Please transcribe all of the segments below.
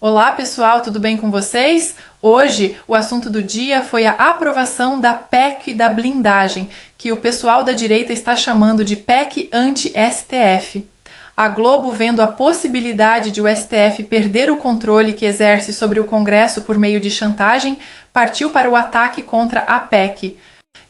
Olá pessoal, tudo bem com vocês? Hoje o assunto do dia foi a aprovação da PEC da blindagem, que o pessoal da direita está chamando de PEC anti-STF. A Globo, vendo a possibilidade de o STF perder o controle que exerce sobre o Congresso por meio de chantagem, partiu para o ataque contra a PEC.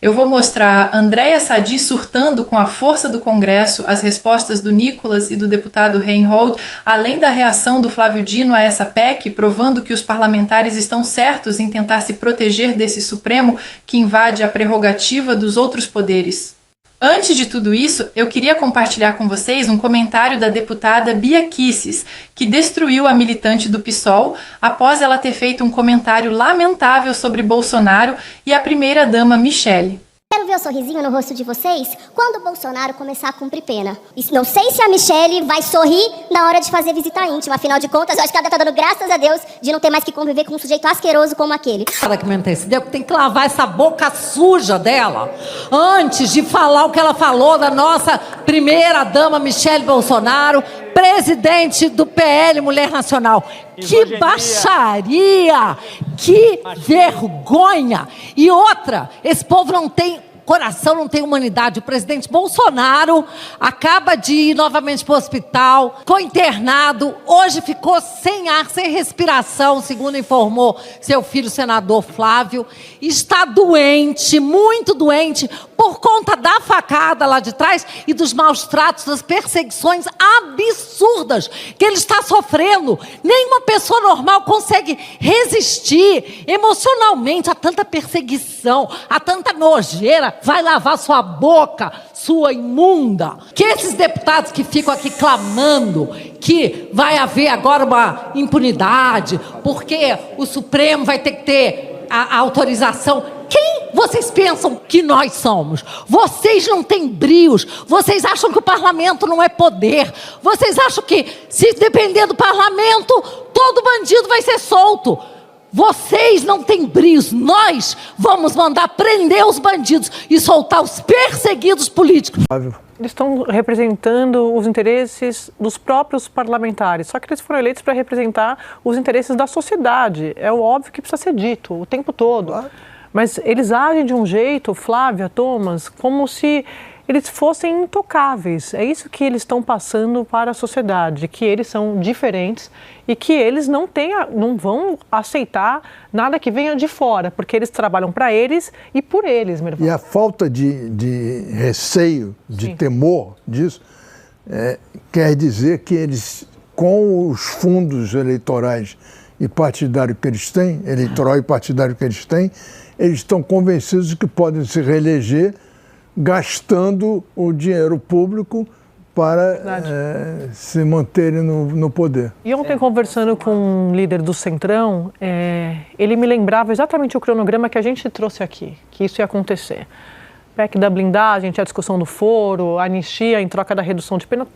Eu vou mostrar a Andréa Sadi surtando com a força do Congresso, as respostas do Nicolas e do deputado Reinhold, além da reação do Flávio Dino a essa PEC, provando que os parlamentares estão certos em tentar se proteger desse Supremo que invade a prerrogativa dos outros poderes. Antes de tudo isso, eu queria compartilhar com vocês um comentário da deputada Bia Kicis, que destruiu a militante do PSOL após ela ter feito um comentário lamentável sobre Bolsonaro e a primeira-dama Michele. Quero ver o sorrisinho no rosto de vocês quando o Bolsonaro começar a cumprir pena. E não sei se a Michele vai sorrir na hora de fazer visita íntima. Afinal de contas, eu acho que ela tá dando graças a Deus de não ter mais que conviver com um sujeito asqueroso como aquele. Cara que me antecedeu, tem que lavar essa boca suja dela antes de falar o que ela falou da nossa primeira-dama Michele Bolsonaro, presidente do PL Mulher Nacional. Que baixaria! Que vergonha! E outra, esse povo não tem coração, não tem humanidade. O presidente Bolsonaro acaba de ir novamente para o hospital, ficou internado, hoje ficou sem ar, sem respiração, segundo informou seu filho, o senador Flávio. Está doente, muito doente, por conta da facada lá de trás e dos maus tratos, das perseguições absurdas que ele está sofrendo. Nenhuma pessoa normal consegue resistir emocionalmente a tanta perseguição, a tanta nojeira. Vai lavar sua boca, sua imunda. Que esses deputados que ficam aqui clamando que vai haver agora uma impunidade, porque o Supremo vai ter que ter a autorização. Quem vocês pensam que nós somos? Vocês não têm brios. Vocês acham que o parlamento não é poder. Vocês acham que, se depender do parlamento, todo bandido vai ser solto. Vocês não têm brios. Nós vamos mandar prender os bandidos e soltar os perseguidos políticos. Eles estão representando os interesses dos próprios parlamentares, só que eles foram eleitos para representar os interesses da sociedade. É o óbvio que precisa ser dito o tempo todo. Mas eles agem de um jeito, Flávia, Thomas, como se eles fossem intocáveis. É isso que eles estão passando para a sociedade, que eles são diferentes e que eles não vão aceitar nada que venha de fora, porque eles trabalham para eles e por eles, meu irmão. E a falta de receio, de temor disso, quer dizer que eles, com os fundos eleitorais e partidários que eles têm, eleitoral e partidário que eles têm, eles estão convencidos de que podem se reeleger gastando o dinheiro público para se manterem no poder. E ontem, conversando com um líder do Centrão, ele me lembrava exatamente o cronograma que a gente trouxe aqui, que isso ia acontecer. PEC da blindagem, a discussão do foro, a anistia em troca da redução de pena,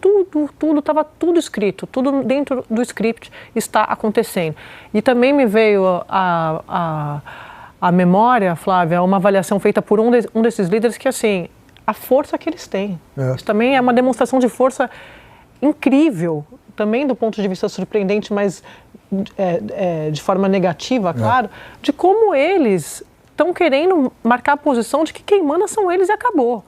estava tudo escrito, tudo dentro do script está acontecendo. E também me veio a memória, Flávia, uma avaliação feita por um desses líderes que, assim, a força que eles têm. Isso também é uma demonstração de força incrível, também do ponto de vista surpreendente, mas de forma negativa, claro, de como eles estão querendo marcar a posição de que quem manda são eles e acabou.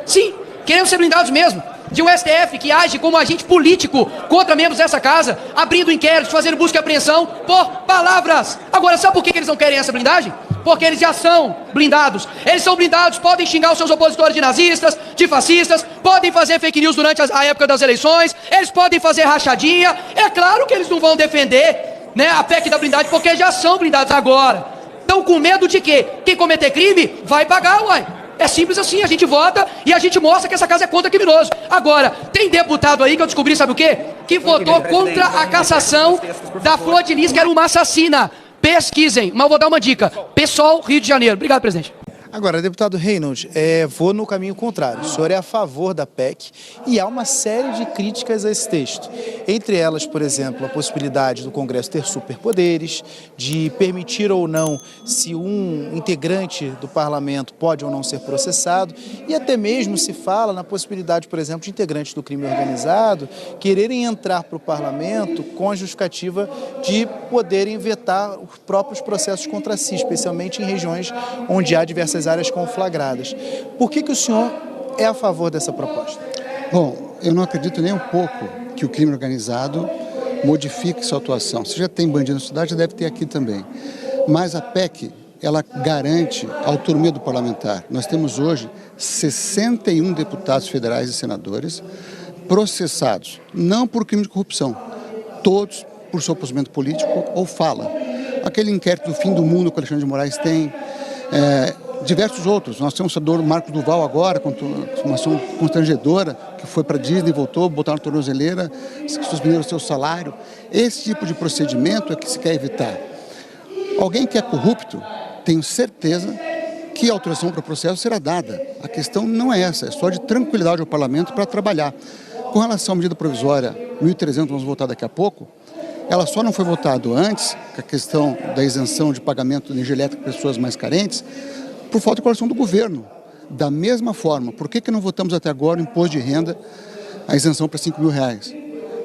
Sim, queremos ser blindados mesmo. De um STF que age como agente político contra membros dessa casa, abrindo inquéritos, fazendo busca e apreensão por palavras. Agora, sabe por que eles não querem essa blindagem? Porque eles já são blindados. Eles são blindados, podem xingar os seus opositores de nazistas, de fascistas, podem fazer fake news durante a época das eleições, eles podem fazer rachadinha. É claro que eles não vão defender, a PEC da blindagem, porque já são blindados agora. Estão com medo de quê? Quem cometer crime vai pagar, uai. É simples assim, a gente vota e a gente mostra que essa casa é contra criminoso. Agora, tem deputado aí que eu descobri, sabe o quê? Que votou contra a cassação da Flor de Lis, que era uma assassina. Pesquisem, mas eu vou dar uma dica. PSOL, Rio de Janeiro. Obrigado, presidente. Agora, deputado Reynolds, vou no caminho contrário. O senhor é a favor da PEC e há uma série de críticas a esse texto. Entre elas, por exemplo, a possibilidade do Congresso ter superpoderes, de permitir ou não se um integrante do parlamento pode ou não ser processado, e até mesmo se fala na possibilidade, por exemplo, de integrantes do crime organizado quererem entrar para o parlamento com a justificativa de poderem vetar os próprios processos contra si, especialmente em regiões onde há diversas áreas conflagradas. Por que o senhor é a favor dessa proposta? Bom, eu não acredito nem um pouco que o crime organizado modifique sua atuação. Se já tem bandido na cidade, já deve ter aqui também. Mas a PEC, ela garante a autonomia do parlamentar. Nós temos hoje 61 deputados federais e senadores processados, não por crime de corrupção, todos por seu posicionamento político ou fala. Aquele inquérito do fim do mundo que o Alexandre de Moraes tem, diversos outros. Nós temos o senador Marcos Duval agora, com uma ação constrangedora, que foi para a Disney, voltou, botaram na tornozeleira, suspenderam o seu salário. Esse tipo de procedimento é que se quer evitar. Alguém que é corrupto, tenho certeza que a autorização para o processo será dada. A questão não é essa, é só de tranquilidade ao parlamento para trabalhar. Com relação à medida provisória 1.300, vamos votar daqui a pouco, ela só não foi votada antes, com a questão da isenção de pagamento de energia elétrica para pessoas mais carentes, por falta de colaboração do governo. Da mesma forma, por que não votamos até agora o imposto de renda, a isenção para R$5.000?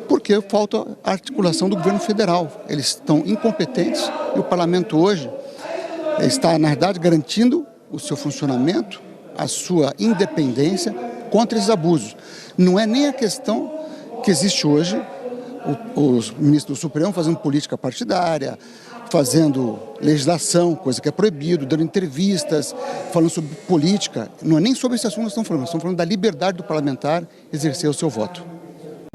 Porque falta a articulação do governo federal. Eles estão incompetentes e o parlamento hoje está, na verdade, garantindo o seu funcionamento, a sua independência contra esses abusos. Não é nem a questão que existe hoje, os ministros do Supremo fazendo política partidária, fazendo legislação, coisa que é proibido, dando entrevistas, falando sobre política. Não é nem sobre esse assunto que nós estamos falando da liberdade do parlamentar exercer o seu voto.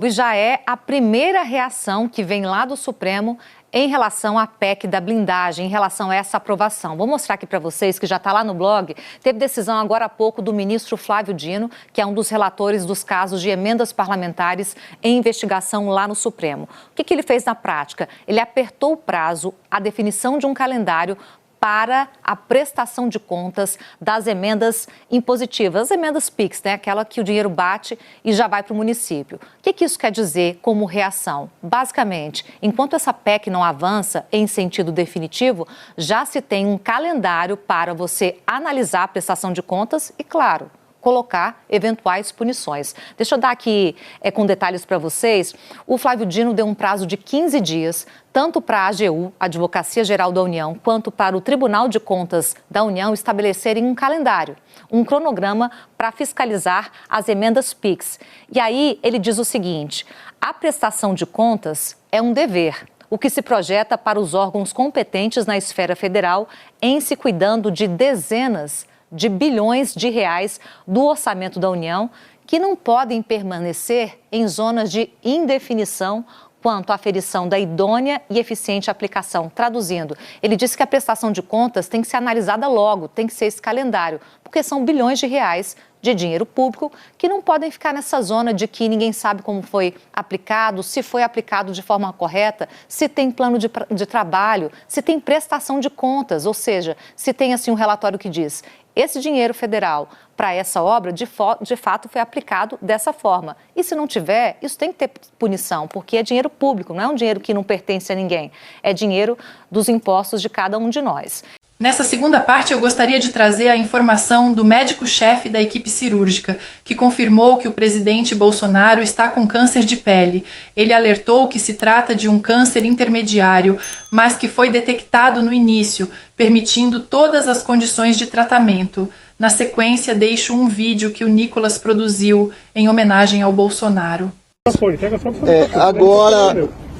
E já é a primeira reação que vem lá do Supremo em relação à PEC da blindagem, em relação a essa aprovação. Vou mostrar aqui para vocês, que já está lá no blog, teve decisão agora há pouco do ministro Flávio Dino, que é um dos relatores dos casos de emendas parlamentares em investigação lá no Supremo. O que ele fez na prática? Ele apertou o prazo, a definição de um calendário para a prestação de contas das emendas impositivas, as emendas PIX, né? Aquela que o dinheiro bate e já vai para o município. O que isso quer dizer como reação? Basicamente, enquanto essa PEC não avança em sentido definitivo, já se tem um calendário para você analisar a prestação de contas e, claro, colocar eventuais punições. Deixa eu dar aqui com detalhes para vocês. O Flávio Dino deu um prazo de 15 dias, tanto para a AGU, Advocacia Geral da União, quanto para o Tribunal de Contas da União estabelecerem um calendário, um cronograma para fiscalizar as emendas PIX. E aí ele diz o seguinte: a prestação de contas é um dever, o que se projeta para os órgãos competentes na esfera federal, em se cuidando de dezenas de bilhões de reais do orçamento da União, que não podem permanecer em zonas de indefinição quanto à aferição da idônea e eficiente aplicação. Traduzindo, ele disse que a prestação de contas tem que ser analisada logo, tem que ser esse calendário, porque são bilhões de reais de dinheiro público que não podem ficar nessa zona de que ninguém sabe como foi aplicado, se foi aplicado de forma correta, se tem plano de trabalho, se tem prestação de contas, ou seja, se tem assim um relatório que diz: esse dinheiro federal para essa obra, de fato, foi aplicado dessa forma. E se não tiver, isso tem que ter punição, porque é dinheiro público, não é um dinheiro que não pertence a ninguém. É dinheiro dos impostos de cada um de nós. Nessa segunda parte, eu gostaria de trazer a informação do médico-chefe da equipe cirúrgica, que confirmou que o presidente Bolsonaro está com câncer de pele. Ele alertou que se trata de um câncer intermediário, mas que foi detectado no início, permitindo todas as condições de tratamento. Na sequência, deixo um vídeo que o Nicolas produziu em homenagem ao Bolsonaro.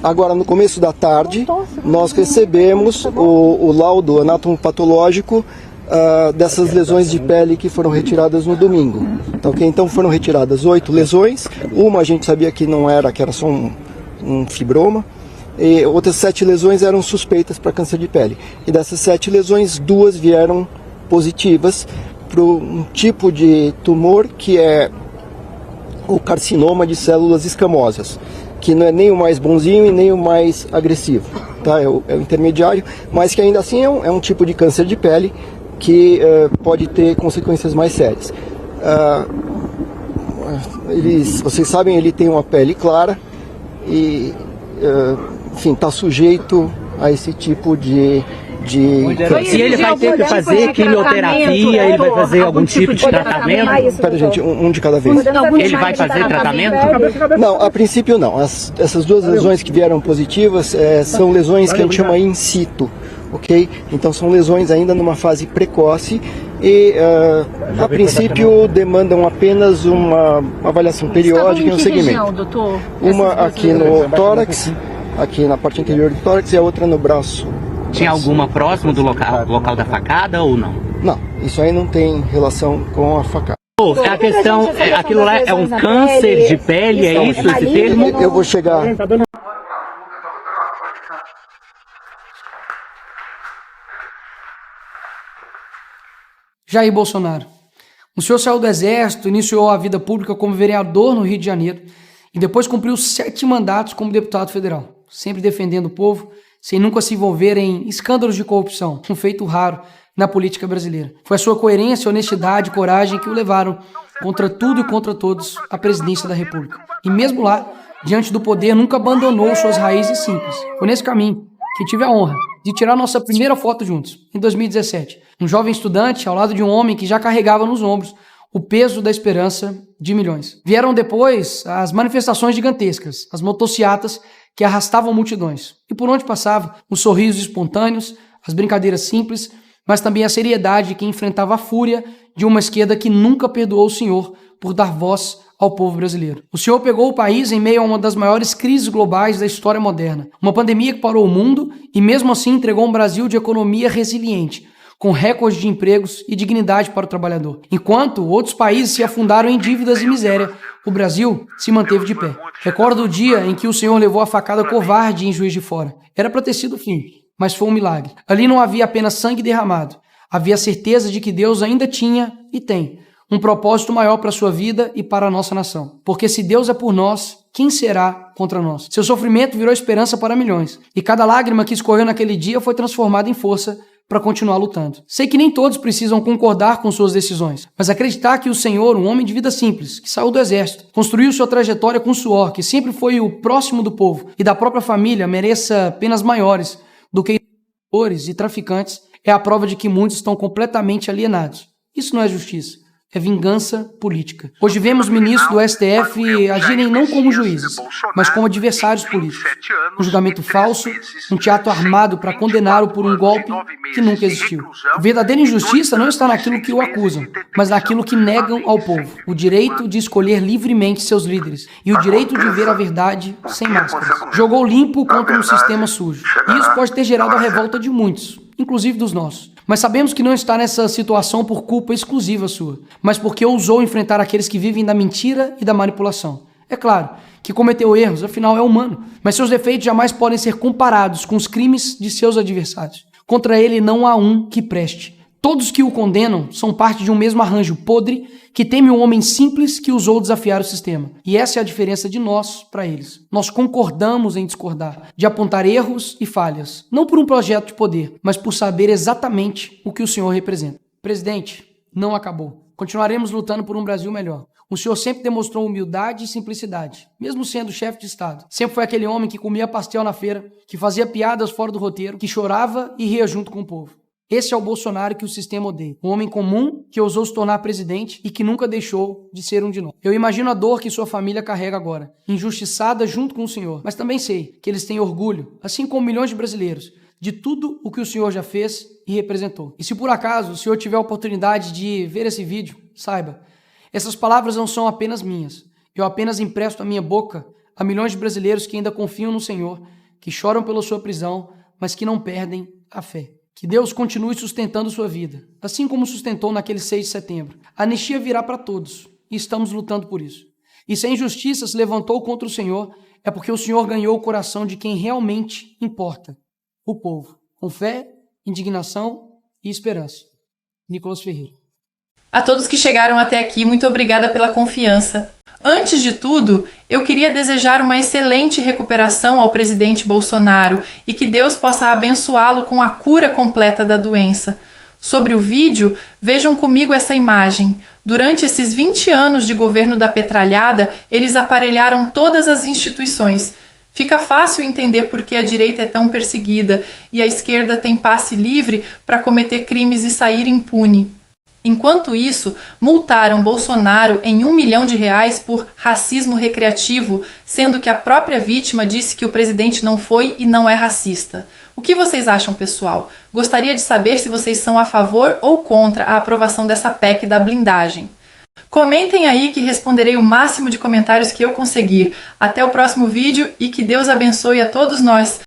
Agora, no começo da tarde, nós recebemos o laudo anátomo-patológico dessas lesões de pele que foram retiradas no domingo. Então foram retiradas 8 lesões, uma a gente sabia que não era, que era só um fibroma, e outras 7 lesões eram suspeitas para câncer de pele. E dessas 7 lesões, 2 vieram positivas para um tipo de tumor que é o carcinoma de células escamosas, que não é nem o mais bonzinho e nem o mais agressivo, tá? É o intermediário, mas que ainda assim é um tipo de câncer de pele que pode ter consequências mais sérias. Vocês sabem, ele tem uma pele clara e, enfim, está sujeito a esse tipo de se ele vai ter que fazer quimioterapia, ele vai fazer algum tipo de tratamento? Espera, gente, um de cada vez. Ele vai fazer tratamento? Não, a princípio não. Essas duas lesões que vieram positivas são lesões que a gente chama in situ, ok? Então são lesões ainda numa fase precoce e, a princípio, demandam apenas uma avaliação periódica e um segmento. Uma aqui no tórax, aqui na parte interior do tórax, e a outra no braço. Tinha alguma próximo do local da facada ou não? Não, isso aí não tem relação com a facada. A questão, aquilo lá é um câncer de pele, é isso esse termo? Eu vou chegar. Jair Bolsonaro. O senhor saiu do Exército, iniciou a vida pública como vereador no Rio de Janeiro e depois cumpriu 7 mandatos como deputado federal, sempre defendendo o povo, sem nunca se envolver em escândalos de corrupção, um feito raro na política brasileira. Foi a sua coerência, honestidade e coragem que o levaram, contra tudo e contra todos, à presidência da República. E mesmo lá, diante do poder, nunca abandonou suas raízes simples. Foi nesse caminho que tive a honra de tirar nossa primeira foto juntos, em 2017. Um jovem estudante ao lado de um homem que já carregava nos ombros o peso da esperança de milhões. Vieram depois as manifestações gigantescas, as motociatas que arrastavam multidões. E por onde passava, os sorrisos espontâneos, as brincadeiras simples, mas também a seriedade que enfrentava a fúria de uma esquerda que nunca perdoou o senhor por dar voz ao povo brasileiro. O senhor pegou o país em meio a uma das maiores crises globais da história moderna, uma pandemia que parou o mundo e mesmo assim entregou um Brasil de economia resiliente, com recordes de empregos e dignidade para o trabalhador. Enquanto outros países se afundaram em dívidas e miséria, o Brasil se manteve de pé. Recordo o dia em que o senhor levou a facada covarde em Juiz de Fora. Era para ter sido o fim, mas foi um milagre. Ali não havia apenas sangue derramado, havia a certeza de que Deus ainda tinha e tem um propósito maior para a sua vida e para a nossa nação. Porque se Deus é por nós, quem será contra nós? Seu sofrimento virou esperança para milhões, e cada lágrima que escorreu naquele dia foi transformada em força para continuar lutando. Sei que nem todos precisam concordar com suas decisões, mas acreditar que o senhor, um homem de vida simples, que saiu do exército, construiu sua trajetória com suor, que sempre foi o próximo do povo e da própria família, mereça penas maiores do que traidores e traficantes, é a prova de que muitos estão completamente alienados. Isso não é justiça. É vingança política. Hoje vemos ministros do STF agirem não como juízes, mas como adversários políticos. Um julgamento falso, um teatro armado para condená-lo por um golpe que nunca existiu. A verdadeira injustiça não está naquilo que o acusam, mas naquilo que negam ao povo. O direito de escolher livremente seus líderes e o direito de ver a verdade sem máscaras. Jogou limpo contra um sistema sujo. E isso pode ter gerado a revolta de muitos, inclusive dos nossos. Mas sabemos que não está nessa situação por culpa exclusiva sua, mas porque ousou enfrentar aqueles que vivem da mentira e da manipulação. É claro que cometeu erros, afinal é humano, mas seus defeitos jamais podem ser comparados com os crimes de seus adversários. Contra ele não há um que preste. Todos que o condenam são parte de um mesmo arranjo podre que teme um homem simples que ousou desafiar o sistema. E essa é a diferença de nós para eles. Nós concordamos em discordar, de apontar erros e falhas, não por um projeto de poder, mas por saber exatamente o que o senhor representa. Presidente, não acabou. Continuaremos lutando por um Brasil melhor. O senhor sempre demonstrou humildade e simplicidade, mesmo sendo chefe de Estado. Sempre foi aquele homem que comia pastel na feira, que fazia piadas fora do roteiro, que chorava e ria junto com o povo. Esse é o Bolsonaro que o sistema odeia. Um homem comum que ousou se tornar presidente e que nunca deixou de ser um de nós. Eu imagino a dor que sua família carrega agora, injustiçada junto com o senhor. Mas também sei que eles têm orgulho, assim como milhões de brasileiros, de tudo o que o senhor já fez e representou. E se por acaso o senhor tiver a oportunidade de ver esse vídeo, saiba, essas palavras não são apenas minhas. Eu apenas empresto a minha boca a milhões de brasileiros que ainda confiam no senhor, que choram pela sua prisão, mas que não perdem a fé. Que Deus continue sustentando sua vida, assim como sustentou naquele 6 de setembro. A anistia virá para todos, e estamos lutando por isso. E se a injustiça se levantou contra o Senhor, é porque o Senhor ganhou o coração de quem realmente importa, o povo, com fé, indignação e esperança. Nicolas Ferreira. A todos que chegaram até aqui, muito obrigada pela confiança. Antes de tudo, eu queria desejar uma excelente recuperação ao presidente Bolsonaro e que Deus possa abençoá-lo com a cura completa da doença. Sobre o vídeo, vejam comigo essa imagem. Durante esses 20 anos de governo da petralhada, eles aparelharam todas as instituições. Fica fácil entender por que a direita é tão perseguida e a esquerda tem passe livre para cometer crimes e sair impune. Enquanto isso, multaram Bolsonaro em R$1 milhão por racismo recreativo, sendo que a própria vítima disse que o presidente não foi e não é racista. O que vocês acham, pessoal? Gostaria de saber se vocês são a favor ou contra a aprovação dessa PEC da blindagem. Comentem aí que responderei o máximo de comentários que eu conseguir. Até o próximo vídeo e que Deus abençoe a todos nós.